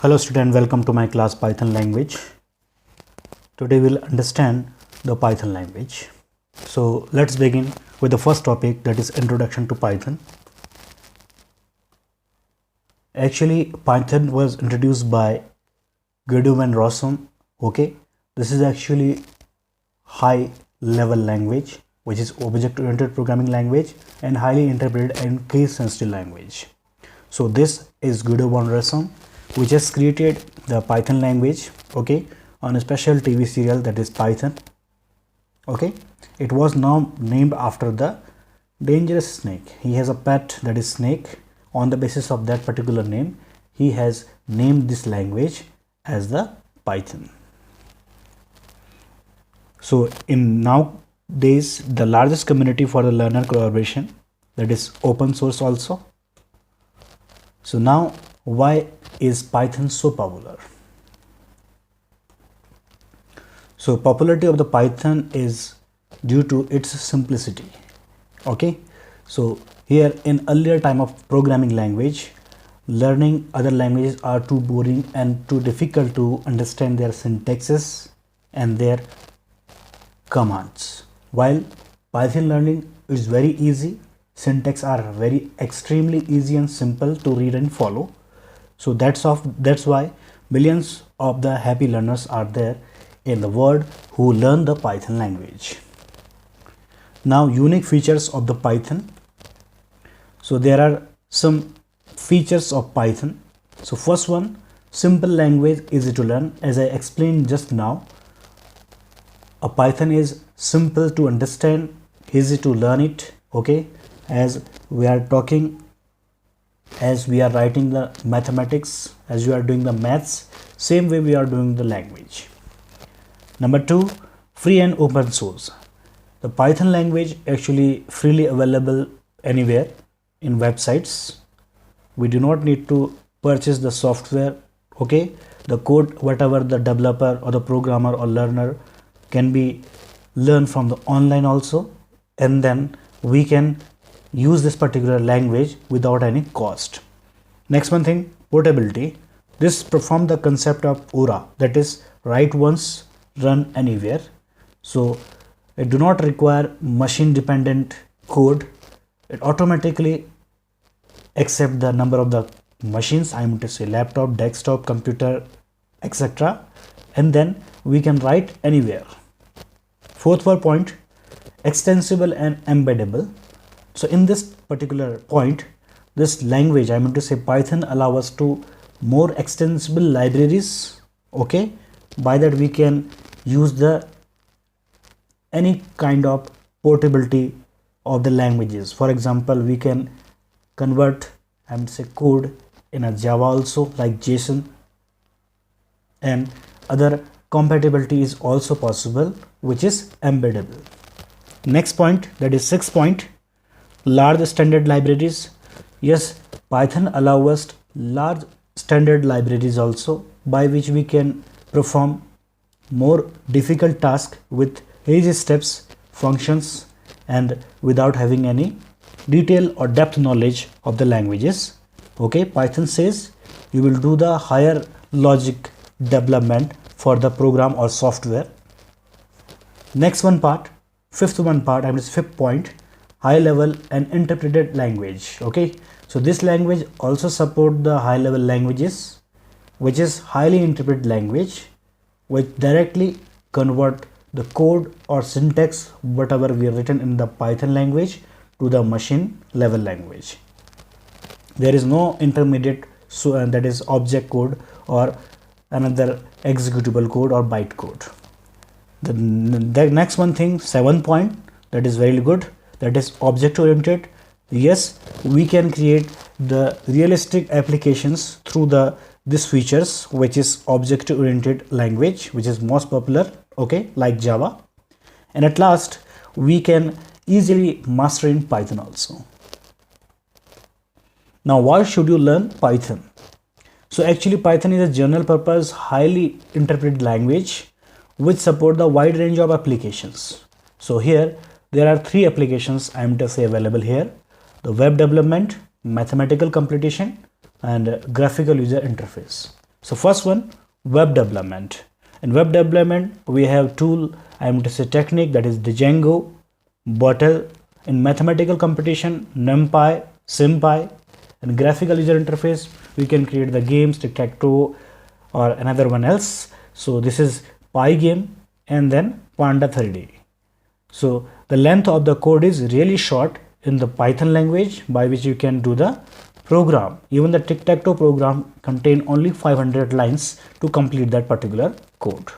Hello student, welcome to my class Python language. Today we'll understand the Python language. So let's begin with the first topic, that is introduction to Python. Actually Python was introduced by Guido van Rossum. Okay, this is actually high level language which is object oriented programming language and highly interpreted and case sensitive language. So this is Guido van Rossum, which has created the Python language, okay, on a special TV serial, that is Python. Okay, it was now named after the dangerous snake. He has a pet, that is snake. On the basis of that particular name, he has named this language as the Python. So in nowadays, the largest community for the learner collaboration, that is open source also. So now, why is Python so popular? So popularity of the Python is due to its simplicity. Okay, so here in earlier time of programming language, learning other languages are too boring and too difficult to understand their syntaxes and their commands, while Python learning is very easy. Syntax are very extremely easy and simple to read and follow. So that's why millions of the happy learners are there in the world who learn the Python language. Now, unique features of the Python. So there are some features of Python. So first one, simple language, easy to learn. As I explained just now, a Python is simple to understand, easy to learn it. Okay, as we are talking, as we are writing the mathematics, as you are doing the maths, same way we are doing the language. Number two, free and open source. The Python language actually freely available anywhere in websites. We do not need to purchase the software. Okay, the code, whatever the developer or the programmer or learner can be learned from the online also, and then we can use this particular language without any cost. Next one thing, portability. This perform the concept of Aura, that is write once, run anywhere. So it do not require machine dependent code. It automatically accept the number of the machines, I am to say laptop, desktop, computer, etc., and then we can write anywhere. Fourth point, extensible and embeddable. So in this particular point, this language, I mean to say Python, allow us to more extensible libraries. Okay, by that we can use the any kind of portability of the languages. For example, we can convert, I mean to say code in a Java also, like JSON, and other compatibility is also possible, which is embeddable. Next point, that is 6th point, large standard libraries. Yes, Python allows us large standard libraries also, by which we can perform more difficult tasks with easy steps, functions, and without having any detail or depth knowledge of the languages. Okay, Python says you will do the higher logic development for the program or software. Next one part, fifth point, high level and interpreted language. Okay, so this language also support the high level languages, which is highly interpreted language, which directly convert the code or syntax, whatever we have written in the Python language, to the machine level language. There is no intermediate, so that is object code or another executable code or byte code. The next one thing, 7th point, that is very good, that is object oriented. Yes, we can create the realistic applications through this features, which is object oriented language, which is most popular, okay, like Java. And at last, we can easily master in Python also. Now, why should you learn Python? So actually Python is a general purpose, highly interpreted language which support the wide range of applications. So here there are 3 applications I am to say available here: the web development, mathematical computation, and graphical user interface. So first one, web development. In web development, we have tool, I am to say technique, that is the Django, Bottle. In mathematical computation, NumPy, SymPy. In graphical user interface, we can create the games, tic-tac-toe or another one else. So this is Pygame and then Panda 3D. So the length of the code is really short in the Python language, by which you can do the program. Even the tic-tac-toe program contain only 500 lines to complete that particular code.